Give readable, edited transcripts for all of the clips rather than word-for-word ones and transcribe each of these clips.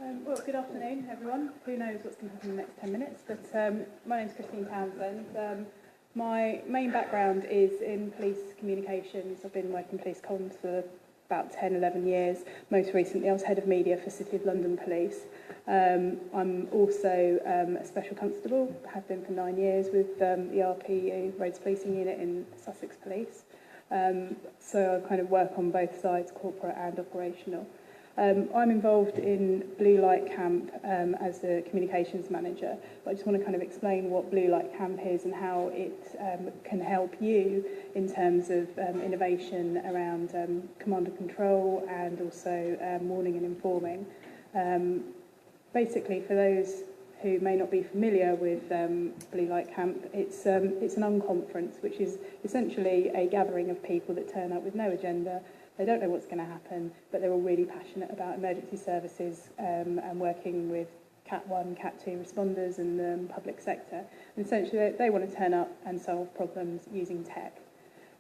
Well, good afternoon, everyone. Who knows what's going to happen in the next 10 minutes, but my name's Townsend. My main background is in police communications. I've been working police comms for about 10, 11 years. Most recently, I was head of media for City of London Police. I'm also a special constable, have been for 9 years with the RPU, Roads Policing Unit in Sussex Police. So I kind of work on both sides, corporate and operational. I'm involved in BlueLightCamp as the communications manager, but I just want to kind of explain what BlueLightCamp is and how it can help you in terms of innovation around command and control and also warning and informing. Basically, for those who may not be familiar with BlueLightCamp, it's an unconference, which is essentially a gathering of people that turn up with no agenda. They don't know what's going to happen, but they're all really passionate about emergency services and working with Cat 1, Cat 2 responders and the public sector. And essentially, they want to turn up and solve problems using tech.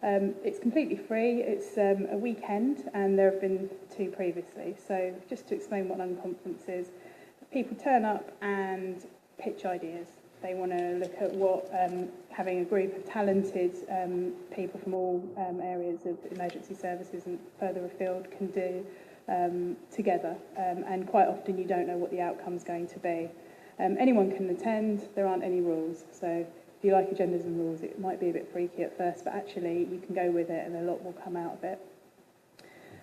It's completely free. It's a weekend, and there have been 2 previously. So just to explain what an unconference is, people turn up and pitch ideas. They want to look at what having a group of talented people from all areas of emergency services and further afield can do together. And quite often you don't know what the outcome's going to be. Anyone can attend. There aren't any rules. So if you like agendas and rules, it might be a bit freaky at first, but actually you can go with it and a lot will come out of it.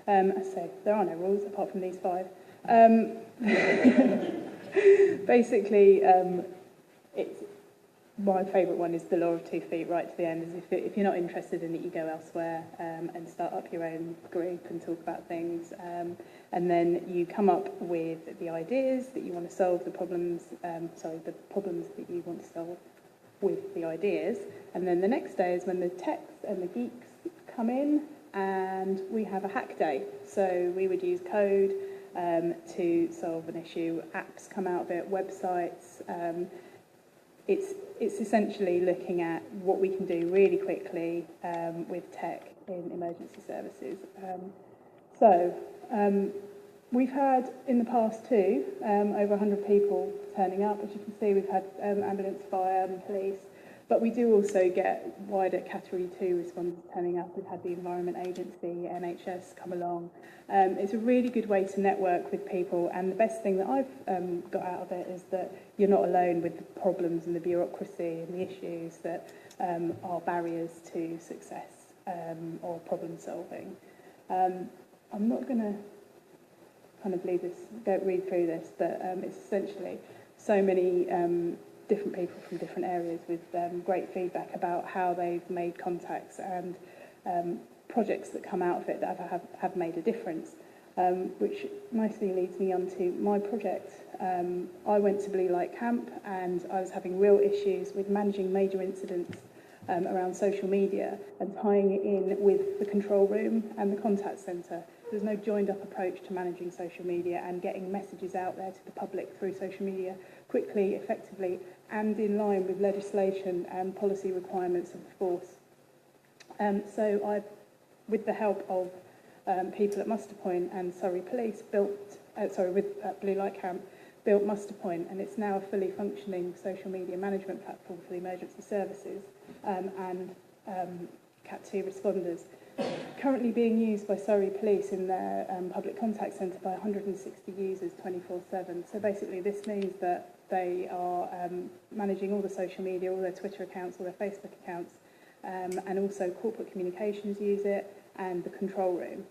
As I say, there are no rules apart from these 5. Basically, it's my favourite one is the law of 2 feet right to the end. Is if you're not interested in it, you go elsewhere and start up your own group and talk about things. And then you come up with the ideas that you want to solve, the problems that you want to solve with the ideas. And then the next day is when the techs and the geeks come in and we have a hack day. So we would use code to solve an issue. Apps come out of it, websites. It's essentially looking at what we can do really quickly with tech in emergency services. We've had in the past 2 over 100 people turning up. As you can see, we've had ambulance, fire and police, but we do also get wider category 2 responders turning up. We've had the Environment Agency, NHS come along. It's a really good way to network with people, and the best thing that I've got out of it is that you're not alone with the problems and the bureaucracy and the issues that are barriers to success or problem solving. I'm not going to kind of read through this, but it's essentially so many different people from different areas with great feedback about how they've made contacts and projects that come out of it that have made a difference, which nicely leads me on to my project. I went to BlueLightCamp and I was having real issues with managing major incidents around social media and tying it in with the control room and the contact centre. There's no joined up approach to managing social media and getting messages out there to the public through social media quickly, effectively, and in line with legislation and policy requirements of the force. So I, with the help of people at MusterPoint and Surrey Police, with BlueLightCamp, built MusterPoint, and it's now a fully functioning social media management platform for the emergency services and Cat 2 responders. Currently being used by Surrey Police in their public contact centre by 160 users 24/7. So basically this means that they are managing all the social media, all their Twitter accounts, all their Facebook accounts, and also corporate communications use it, and the control room.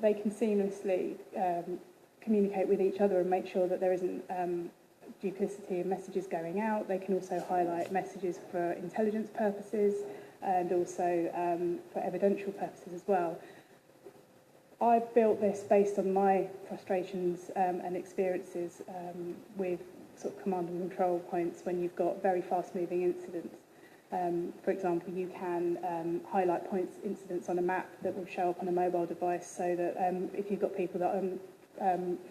They can seamlessly communicate with each other and make sure that there isn't duplicity of messages going out. They can also highlight messages for intelligence purposes and also for evidential purposes as well. I built this based on my frustrations and experiences with sort of command and control points when you've got very fast-moving incidents. For example, you can highlight incidents on a map that will show up on a mobile device so that if you've got people that aren't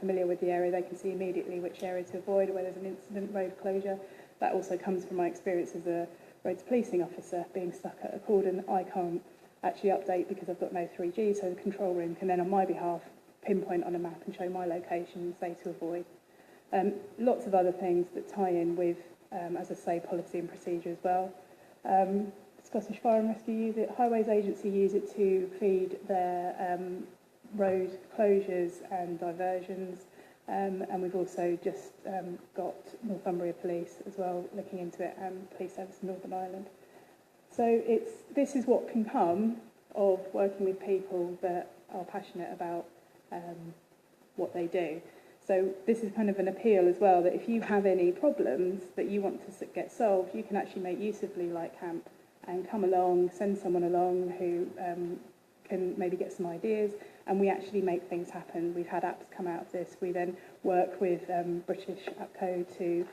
familiar with the area, they can see immediately which area to avoid, where there's an incident, road closure. That also comes from my experience as a roads policing officer, being stuck at a cordon. I can't actually update because I've got no 3G, so the control room can then on my behalf pinpoint on a map and show my location and say to avoid. Lots of other things that tie in with, as I say, policy and procedure as well. Scottish Fire and Rescue use it, Highways Agency use it to feed their road closures and diversions, and we've also just got Northumbria Police as well looking into it, and Police Service in Northern Ireland. So this is what can come of working with people that are passionate about what they do. So this is kind of an appeal as well, that if you have any problems that you want to get solved, you can actually make use of BlueLightCamp and come along, send someone along who can maybe get some ideas, and we actually make things happen. We've had apps come out of this. We then work with British AppCode to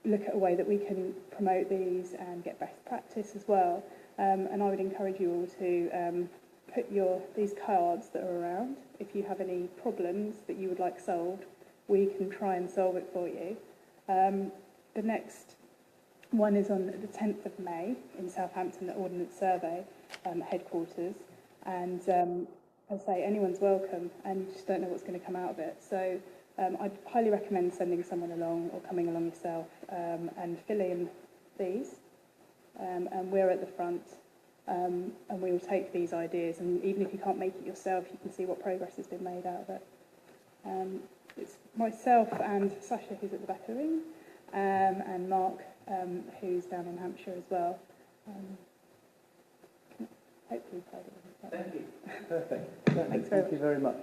look at a way that we can promote these and get best practice as well. And I would encourage you all to put these cards that are around. If you have any problems that you would like solved, we can try and solve it for you. The next one is on the 10th of May in Southampton at Ordnance Survey headquarters. And as I say, anyone's welcome, and you just don't know what's going to come out of it. So I'd highly recommend sending someone along or coming along yourself and filling these. And we're at the front. And we will take these ideas, and even if you can't make it yourself, you can see what progress has been made out of it. It's myself and Sasha, who's at the back of the room, and Mark, who's down in Hampshire as well. Hopefully, thank you. Perfect. Thank you very much.